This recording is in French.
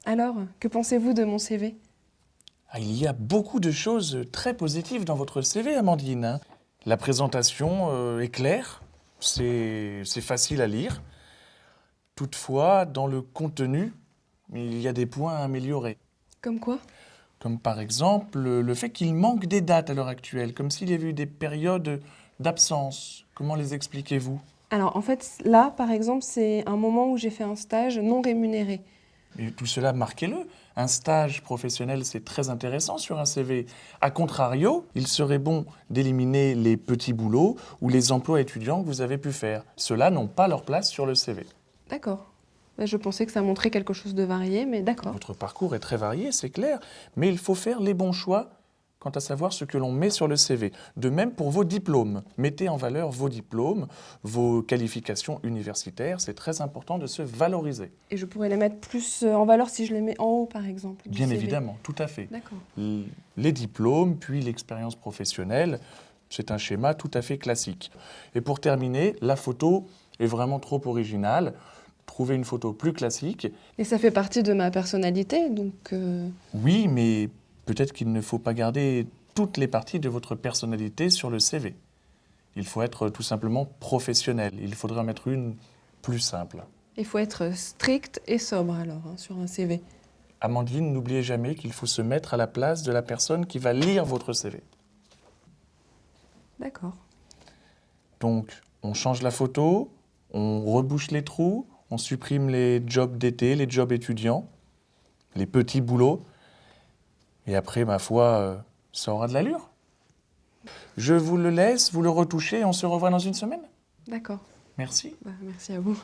Alors, que pensez-vous de mon CV? Ah, il y a beaucoup de choses très positives dans votre CV, Amandine, hein. La présentation est claire, c'est facile à lire. Toutefois, dans le contenu, il y a des points à améliorer. Comme quoi? Comme par exemple le fait qu'il manque des dates à l'heure actuelle, comme s'il y avait eu des périodes d'absence. Comment les expliquez-vous? Alors, en fait, là, par exemple, c'est un moment où j'ai fait un stage non rémunéré. Et tout cela, marquez-le. Un stage professionnel, c'est très intéressant sur un CV. A contrario, il serait bon d'éliminer les petits boulots ou les emplois étudiants que vous avez pu faire. Ceux-là n'ont pas leur place sur le CV. D'accord. Je pensais que ça montrait quelque chose de varié, mais d'accord. Votre parcours est très varié, c'est clair, mais il faut faire les bons choix quant à savoir ce que l'on met sur le CV. De même pour vos diplômes. Mettez en valeur vos diplômes, vos qualifications universitaires. C'est très important de se valoriser. Et je pourrais les mettre plus en valeur si je les mets en haut, par exemple, du Bien CV. évidemment, tout à fait. D'accord. Les diplômes, puis l'expérience professionnelle, c'est un schéma tout à fait classique. Et pour terminer, la photo est vraiment trop originale. Trouvez une photo plus classique. Et ça fait partie de ma personnalité, donc... Oui, mais peut-être qu'il ne faut pas garder toutes les parties de votre personnalité sur le CV. Il faut être tout simplement professionnel. Il faudra en mettre une plus simple. Il faut être strict et sobre, alors, hein, sur un CV. Amandine, n'oubliez jamais qu'il faut se mettre à la place de la personne qui va lire votre CV. D'accord. Donc, on change la photo, on rebouche les trous, on supprime les jobs d'été, les jobs étudiants, les petits boulots. Et après, ma foi, ça aura de l'allure. Je vous le laisse, vous le retouchez et on se revoit dans une semaine. D'accord. Merci. Merci à vous.